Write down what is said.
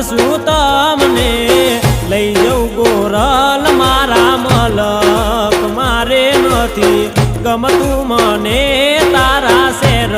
પાછું તમને લઈ જવું ગોરલ મારા મલક મારે નથી ગમતું મને તારા શેર